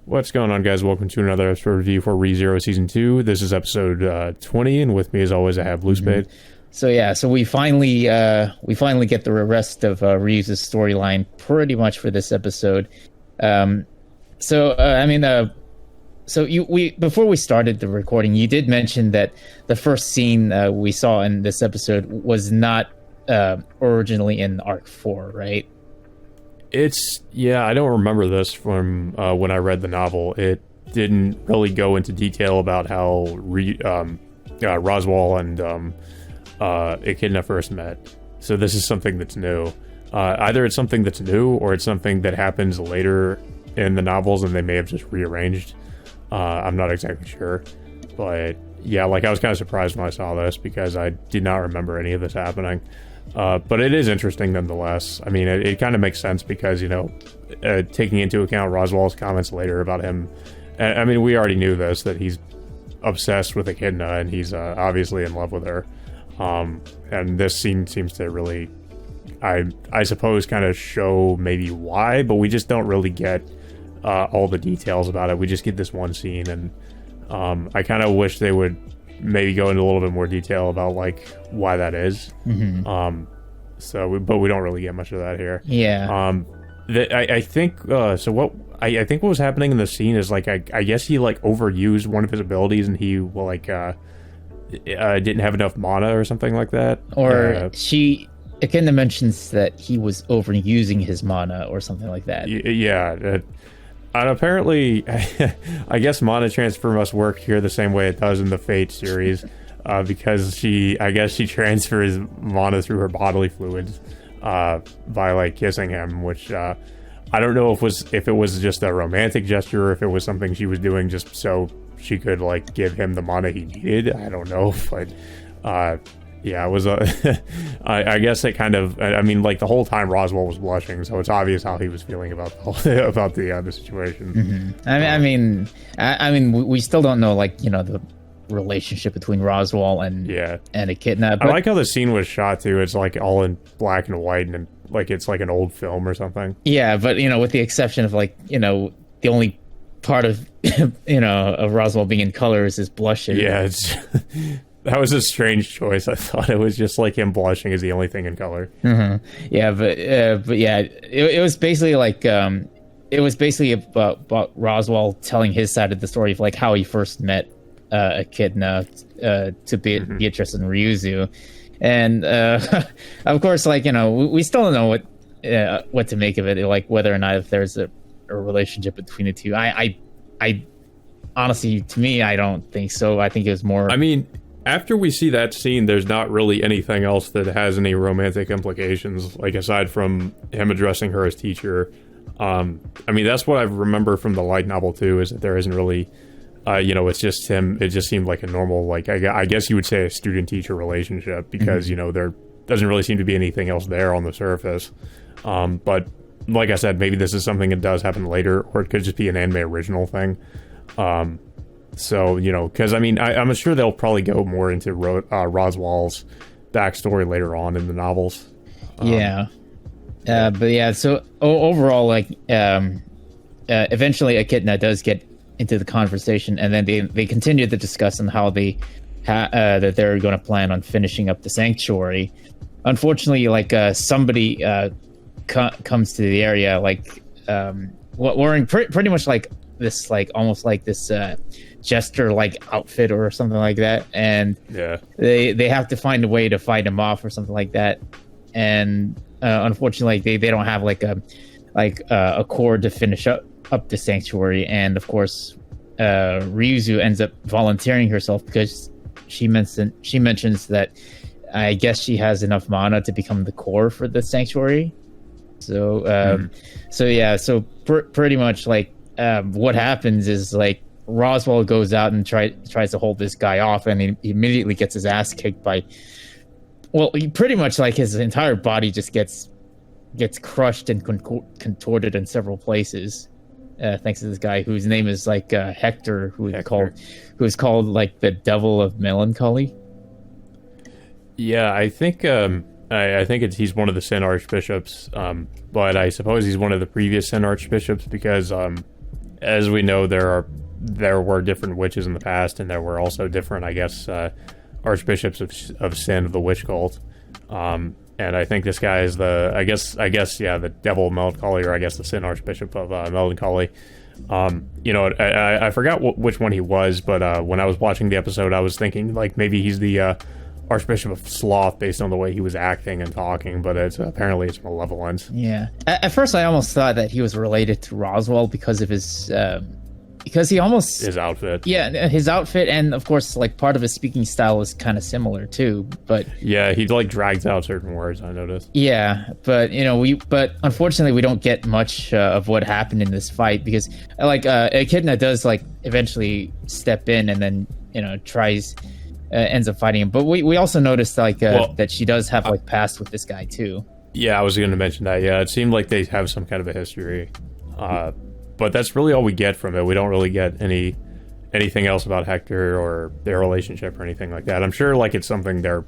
What's going on, guys? Welcome to another episode review for ReZero Season 2. This is episode 20, and with me, as always, I have Blue Spade. So we finally get the rest of Reeves' storyline pretty much for this episode. Before we started the recording, you did mention that the first scene we saw in this episode was not originally in Arc 4, right? I don't remember this from when I read the novel. It didn't really go into detail about how Roswaal and Echidna first met. So this is something that's new. Either it's something that's new or it's something that happens later in the novels and they may have just rearranged. I'm not exactly sure. But yeah, I was kind of surprised when I saw this because I did not remember any of this happening. But it is interesting nonetheless. I mean, it kind of makes sense because, taking into account Roswaal's comments later about him. I mean, we already knew this, that he's obsessed with Echidna and he's obviously in love with her. And this scene seems to really, I suppose, kind of show maybe why, but we just don't really get all the details about it. We just get this one scene, and I kind of wish they would maybe go into a little bit more detail about why that is. Mm-hmm. But we don't really get much of that here. Yeah. I think what what was happening in the scene is I guess he overused one of his abilities and he didn't have enough mana or something like that. Or Echidna mentions that he was overusing his mana or something like that. Yeah. And apparently, I guess mana transfer must work here the same way it does in the Fate series, because she transfers mana through her bodily fluids by kissing him, which I don't know if it was just a romantic gesture or if it was something she was doing just so she could give him the mana he needed. I don't know, but yeah, it was I guess it kind of, the whole time Roswaal was blushing, so it's obvious how he was feeling about the situation. Mm-hmm. We still don't know the relationship between Roswaal and Echidna. I like how the scene was shot too. It's all in black and white, and it's like an old film or something. Yeah, but with the exception of the only part of of Roswaal being in color is his blushing. Yeah, that was a strange choice. I thought it was just him blushing is the only thing in color. Mm-hmm. Yeah, but yeah, it was basically about Roswaal telling his side of the story of how he first met Echidna to Beatrice and Ryuzu, and of course, we still don't know what to make of it, whether or not if there's a relationship between the two. I honestly, to me, I don't think so. I think it was more. After we see that scene, there's not really anything else that has any romantic implications, aside from him addressing her as teacher. That's what I remember from the light novel too, is that there isn't really, it's just him. It just seemed like a normal, I guess you would say a student-teacher relationship, because, there doesn't really seem to be anything else there on the surface. But like I said, maybe this is something that does happen later, or it could just be an anime original thing. So, because I'm sure they'll probably go more into Roswaal's backstory later on in the novels. But yeah, so overall, eventually Echidna does get into the conversation, and then they continue to discuss on how that they're going to plan on finishing up the sanctuary. Unfortunately, somebody comes to the area, wearing pretty much this, almost this jester outfit or something like that, and they have to find a way to fight him off or something like that, and unfortunately they don't have a core to finish up the sanctuary, and of course Ryuzu ends up volunteering herself because she mentions that I guess she has enough mana to become the core for the sanctuary. So pretty much what happens is Roswaal goes out and tries to hold this guy off, and he immediately gets his ass kicked by, he pretty much his entire body just gets crushed and contorted in several places, thanks to this guy whose name is Hector, who is called the Devil of Melancholy. Yeah, I think he's one of the Sin Archbishops, but I suppose he's one of the previous Sin Archbishops because as we know, there were different witches in the past, and there were also different, I guess, archbishops of sin of the witch cult. And I think this guy is the devil of melancholy, or I guess the sin archbishop of melancholy. I forgot which one he was, but when I was watching the episode, I was thinking like maybe he's the Archbishop of Sloth based on the way he was acting and talking, but apparently it's malevolent. Yeah. At first, I almost thought that he was related to Roswaal because of his outfit. Yeah, his outfit, and of course, like part of his speaking style is kind of similar too. But yeah, he like drags out certain words. I noticed. Yeah, but but unfortunately, we don't get much of what happened in this fight because like Echidna does like eventually step in and then tries. Ends up fighting him, but we also noticed like that she does have like past with this guy too. Yeah, I was going to mention that. Yeah, it seemed like they have some kind of a history, but that's really all we get from it. We don't really get anything else about Hector or their relationship or anything like that. I'm sure like it's something they're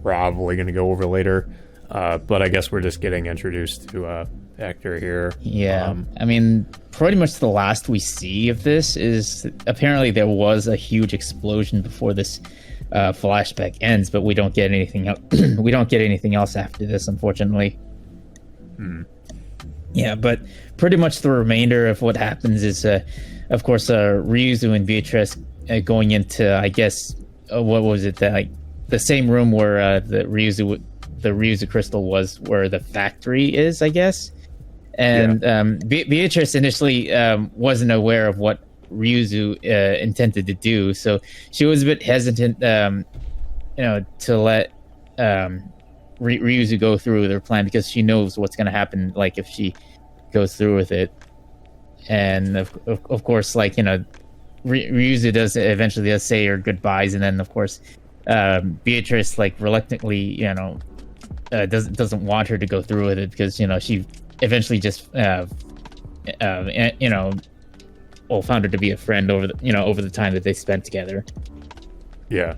probably going to go over later, but I guess we're just getting introduced to Hector here. Yeah, I mean, pretty much the last we see of this is apparently there was a huge explosion before this flashback ends, but we don't get anything else. We don't get anything else after this, unfortunately. Yeah, but pretty much the remainder of what happens is, of course, Ryuzu and Beatrice going into, I guess, what was it? The same room where the Ryuzu crystal was, where the factory is, I guess. And Beatrice initially wasn't aware of what Ryuzu intended to do, so she was a bit hesitant to let Ryuzu go through with her plan because she knows what's going to happen like if she goes through with it. And of course, like Ryuzu does eventually say her goodbyes, and then of course Beatrice like reluctantly doesn't want her to go through with it because she eventually just found her to be a friend over the time that they spent together. Yeah,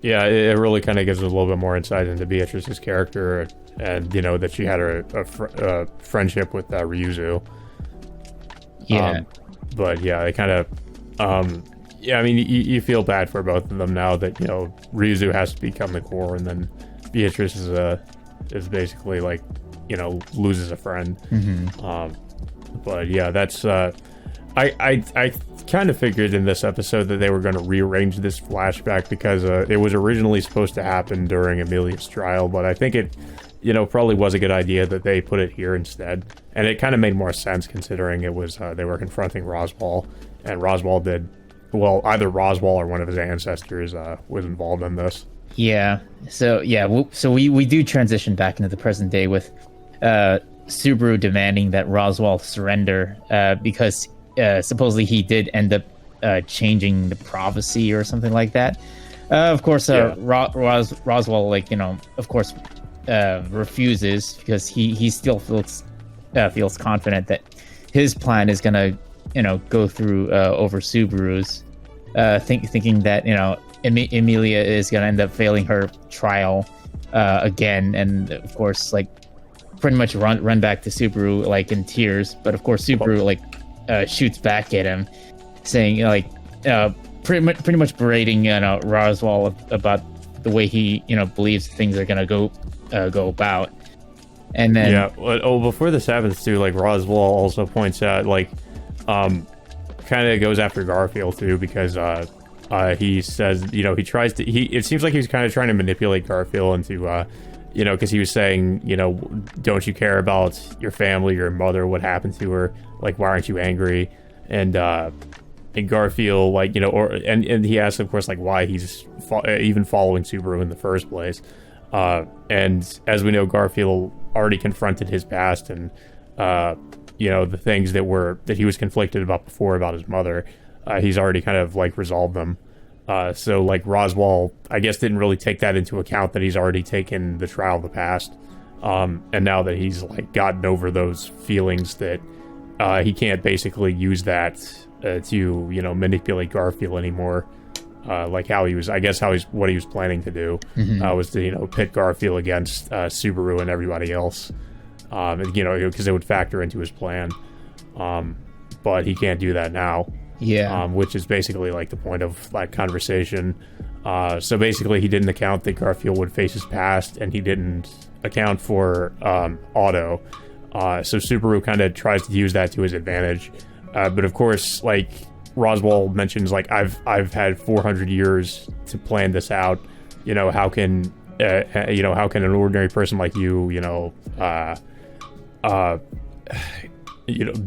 it really kind of gives us a little bit more insight into Beatrice's character, and that she had a friendship with Ryuzu. Yeah, but yeah, they kind of I mean, you feel bad for both of them now that Ryuzu has to become the core, and then Beatrice is basically like loses a friend. But yeah, that's I kind of figured in this episode that they were going to rearrange this flashback because it was originally supposed to happen during Emilia's trial, but I think it probably was a good idea that they put it here instead, and it kind of made more sense considering it was they were confronting Roswaal, and either Roswaal or one of his ancestors was involved in this. Yeah, so we do transition back into the present day with Subaru demanding that Roswaal surrender because supposedly he did end up changing the prophecy or something like that. Of course, Roswaal, of course, refuses because he still feels confident that his plan is gonna, go through over Subaru's, thinking that Emilia is gonna end up failing her trial again, and of course, like pretty much run back to Subaru like in tears. But of course, Subaru shoots back at him, saying pretty much berating Roswaal about the way he believes things are gonna go about. And then before this happens too, like Roswaal also points out kind of goes after Garfield too because he says it seems like he's kind of trying to manipulate Garfield into because he was saying, don't you care about your family, your mother, what happened to her? Like, why aren't you angry? And Garfield, and he asks, of course, like, why he's even following Subaru in the first place. And as we know, Garfield already confronted his past and, the things that he was conflicted about before about his mother. He's already kind of, resolved them. So Roswaal, I guess, didn't really take that into account, that he's already taken the trial of the past. And now that he's gotten over those feelings, that he can't basically use that to manipulate Garfield anymore. What he was planning to do was to pit Garfield against Subaru and everybody else, because it would factor into his plan. but he can't do that now. Yeah. Which is basically like the point of that conversation. So basically, he didn't account that Garfield would face his past, and he didn't account for Otto. So Subaru kind of tries to use that to his advantage. But of course, like Roswaal mentions, like I've had 400 years to plan this out. How can how can an ordinary person like you,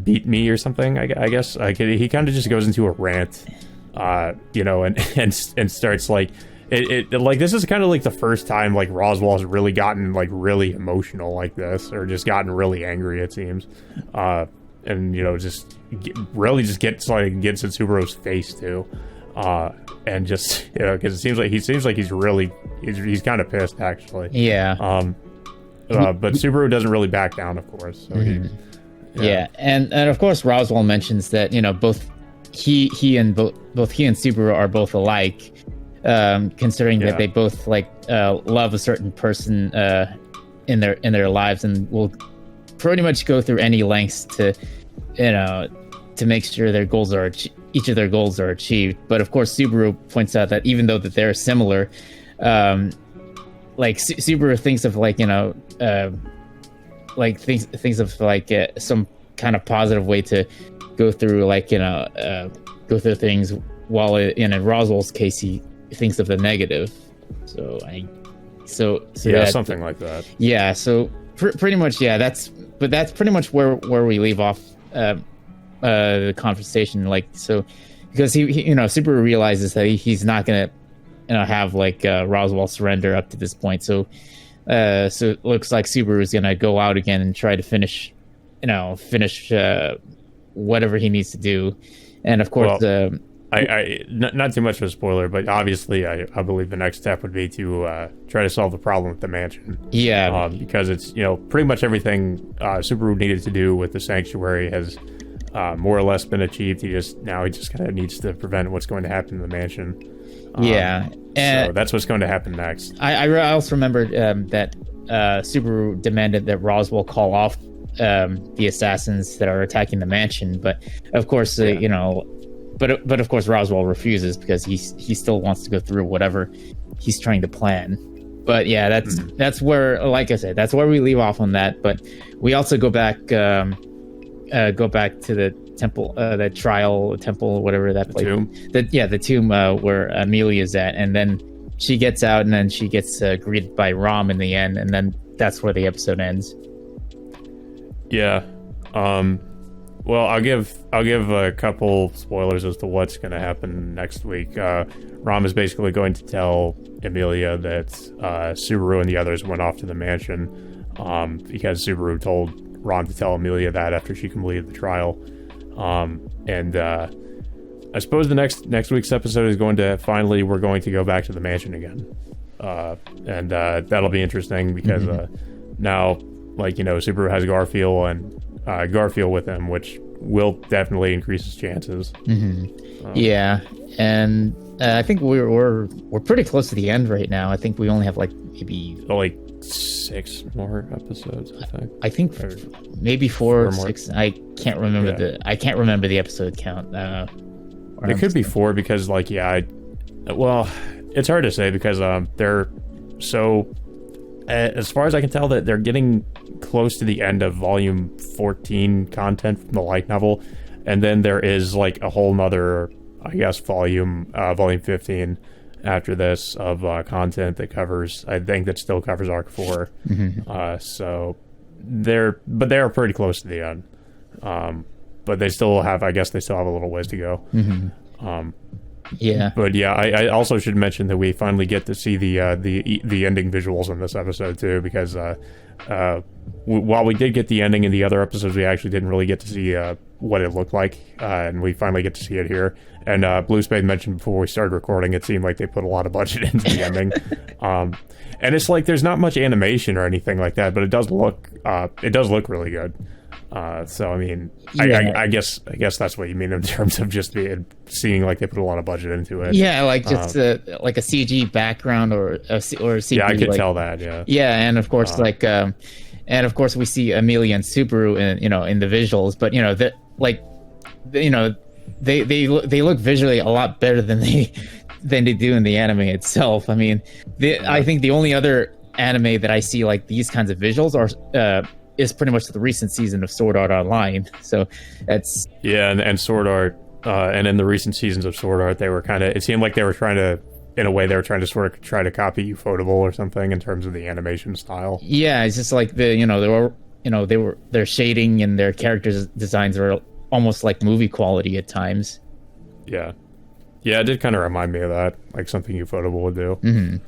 beat me or something? I guess he kind of just goes into a rant, and starts like it like this is kind of like the first time like Roswaal's really gotten like really emotional like this, or just gotten really angry, it seems, and really just gets in Subaru's face too, and just because it seems like he's kind of pissed actually. Yeah. But Subaru doesn't really back down, of course. So Yeah, and of course Roswaal mentions that both he and Subaru are both alike, considering that they both love a certain person in their lives, and will pretty much go through any lengths to make sure each of their goals are achieved. But of course Subaru points out that even though that they're similar, Subaru thinks of thinks of some kind of positive way to go through things, while in Roswaal's case he thinks of the negative. So something like that. Yeah. So pretty much, yeah. That's pretty much where we leave off the conversation. Because he Subaru realizes that he's not gonna have Roswaal surrender up to this point. So it looks like Subaru is gonna go out again and try to finish whatever he needs to do, and of course, not too much of a spoiler, but obviously, I believe the next step would be to try to solve the problem with the mansion. Yeah, because it's pretty much everything Subaru needed to do with the sanctuary has more or less been achieved. He just kind of needs to prevent what's going to happen in the mansion. So that's what's going to happen next. I also remembered that Subaru demanded that Roswaal call off the assassins that are attacking the mansion, but of course, but of course Roswaal refuses because he still wants to go through whatever he's trying to plan. But yeah, that's where, like I said, that's where we leave off on that. But we also go back to the temple, the trial temple, whatever that place. The tomb where Amelia's at, and then she gets out, and then she gets greeted by Rom in the end, and then that's where the episode ends. Yeah. Well, I'll give a couple spoilers as to what's going to happen next week. Rom is basically going to tell Amelia that Subaru and the others went off to the mansion because Subaru told Rom to tell Amelia that after she completed the trial. And I suppose the next week's episode is going to we're going to go back to the mansion again. And that'll be interesting because now, Subaru has Garfield with him, which will definitely increase his chances. Yeah, and I think we're pretty close to the end right now. I think we only have maybe 6 more episodes. I think maybe 4 or 6. I can't remember the episode count. It could be 4 because it's hard to say because they're so. As far as I can tell, that they're getting close to the end of volume 14 content from the light novel, and then there is a whole nother, I guess, volume 15 after this of content that still covers arc 4. So they're pretty close to the end, but they still have a little ways to go. Yeah, but yeah, I also should mention that we finally get to see the ending visuals in this episode too, because while we did get the ending in the other episodes, we actually didn't really get to see what it looked like, and we finally get to see it here. And Blue Spade mentioned before we started recording, it seemed like they put a lot of budget into the ending, and it's there's not much animation or anything like that, but it does look really good. So I mean, yeah. I guess that's what you mean in terms of just seeing they put a lot of budget into it. Yeah, just a CG background or a CG. Yeah, I could tell that. Yeah. Yeah, and of course, and of course we see Amelia and Subaru in the visuals, but you know, they look visually a lot better than they do in the anime itself. I mean, I think the only other anime that I see like these kinds of visuals is pretty much the recent season of Sword Art Online. So that's and Sword Art, and in the recent seasons of Sword Art, they were kind of, it seemed like they were trying to, in a way, they were trying to sort of try to copy Ufotable or something in terms of the animation style. Yeah, it's just like their shading and their characters designs are almost like movie quality at times. Yeah, it did kind of remind me of that, like something Ufotable would do.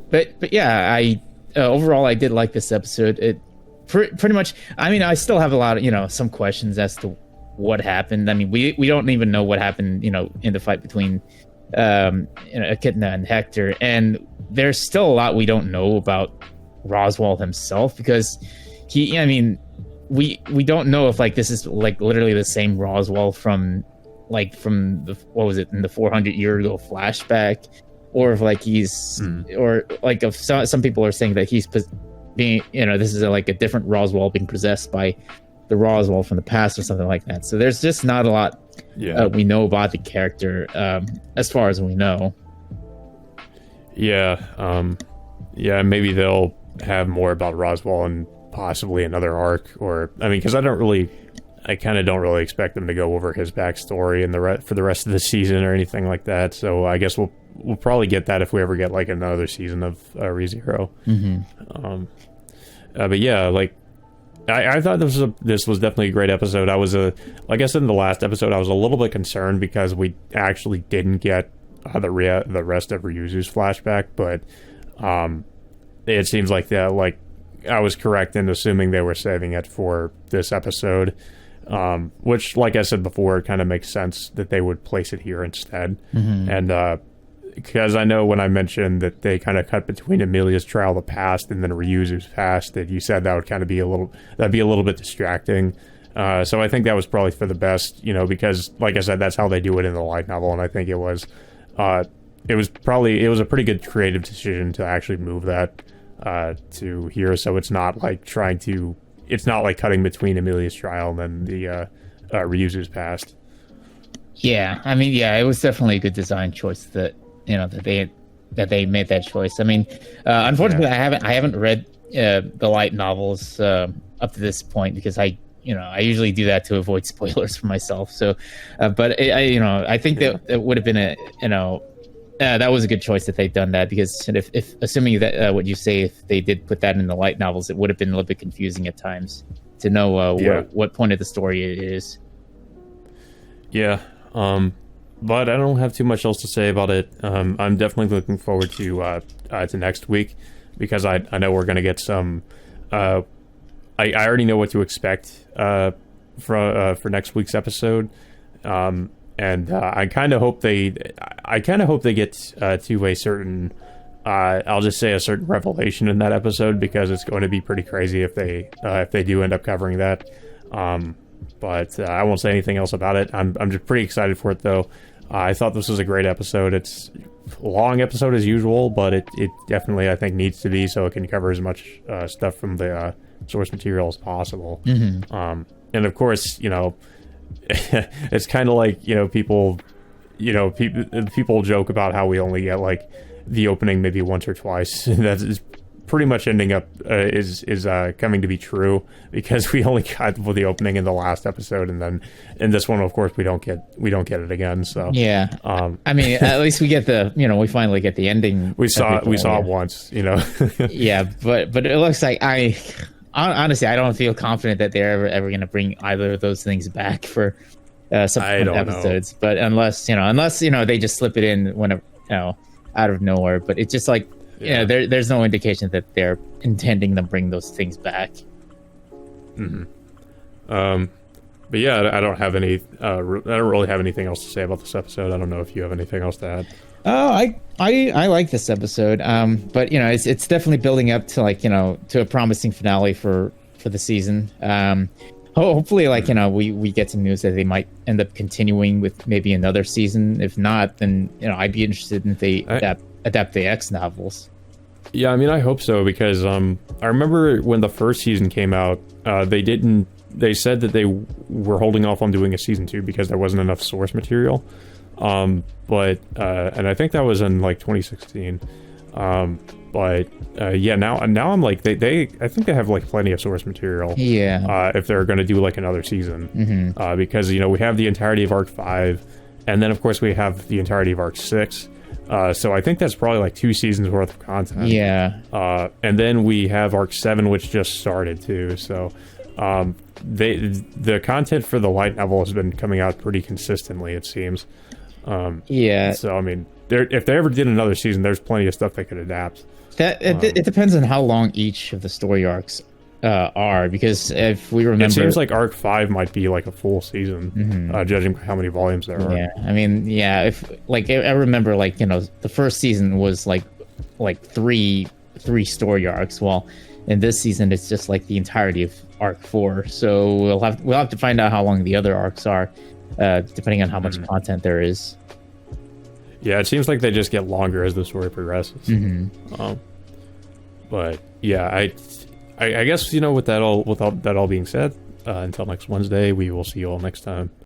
But yeah, I overall I did like this episode. It pretty much. I mean, I still have a lot of some questions as to what happened. I mean, we don't even know what happened in the fight between Echidna and Hector, and there's still a lot we don't know about Roswaal himself, because we don't know if like this is like literally the same Roswaal from the, what was it, in the 400-year ago flashback, or if like he's or like if some people are saying that he's being this is like a different Roswaal being possessed by the Roswaal from the past or something like that. So there's just not a lot we know about the character as far as we know. Maybe they'll have more about Roswaal and possibly another arc, or I mean, because I kind of don't really expect them to go over his backstory and for the rest of the season or anything like that. So I guess we'll probably get that if we ever get like another season of ReZero. But yeah, like I thought this was definitely a great episode. I was like I said in the last episode, I was a little bit concerned because we actually didn't get the rest of Ryuzu's flashback, but it seems like that, like I was correct in assuming they were saving it for this episode, which, like I said before, it kind of makes sense that they would place it here instead. And because I know when I mentioned that they kind of cut between Emilia's trial of the past and then Ryuzu's past, that you said that would kind of be a little bit distracting. So I think that was probably for the best, because like I said, that's how they do it in the light novel, and I think it was a pretty good creative decision to actually move that to here, so it's not like cutting between Emilia's trial and then the Ryuzu's past. Yeah, I mean, it was definitely a good design choice that they made that choice. I mean, unfortunately, I haven't read the light novels up to this point, because I usually do that to avoid spoilers for myself. So, but I think that it would have been that was a good choice that they've done that, because if assuming that what you say, if they did put that in the light novels, it would have been a little bit confusing at times to know what point of the story it is. Yeah. But I don't have too much else to say about it. I'm definitely looking forward to next week, because I know we're going to get some. I already know what to expect for next week's episode, and I kind of hope they get to a certain. I'll just say a certain revelation in that episode, because it's going to be pretty crazy if they do end up covering that. But I won't say anything else about it. I'm just pretty excited for it, though. I thought this was a great episode. It's a long episode as usual, but it definitely, I think, needs to be, so it can cover as much stuff from the source material as possible. And of course, it's kind of like, people joke about how we only get like the opening maybe once or twice. That is pretty much ending up is coming to be true, because we only got the opening in the last episode, and then in this one, of course, we don't get it again. So I mean, at least we get we finally get the ending. We saw it once, Yeah, but it looks like honestly, I don't feel confident that they're ever going to bring either of those things back for subsequent episodes. But unless they just slip it in whenever, out of nowhere. But it's just like, there's no indication that they're intending to bring those things back. But yeah, I don't have any. I don't really have anything else to say about this episode. I don't know if you have anything else to add. I like this episode. But it's definitely building up to to a promising finale for the season. Hopefully, we get some news that they might end up continuing with maybe another season. If not, then I'd be interested in if they adapt the X novels. Yeah, I mean, I hope so, because I remember when the first season came out, they didn't they said that they were holding off on doing a season 2 because there wasn't enough source material. But and I think that was in like 2016. Yeah, now I'm like they I think they have like plenty of source material. Yeah. If they're going to do like another season, because we have the entirety of Arc 5, and then of course we have the entirety of Arc 6. So I think that's probably like 2 seasons worth of content. Yeah. And then we have Arc 7, which just started too. So the content for the light novel has been coming out pretty consistently, it seems. Yeah. So I mean, if they ever did another season, there's plenty of stuff they could adapt. It depends on how long each of the story arcs are, because if we remember, it seems like Arc 5 might be like a full season, judging by how many volumes there are. Yeah, I mean, yeah, if like I remember, like the first season was like three story arcs. Well, in this season, it's just like the entirety of Arc 4. So we'll have to find out how long the other arcs are, depending on how much content there is. Yeah, it seems like they just get longer as the story progresses. But yeah, I guess with that all being said, until next Wednesday, we will see you all next time.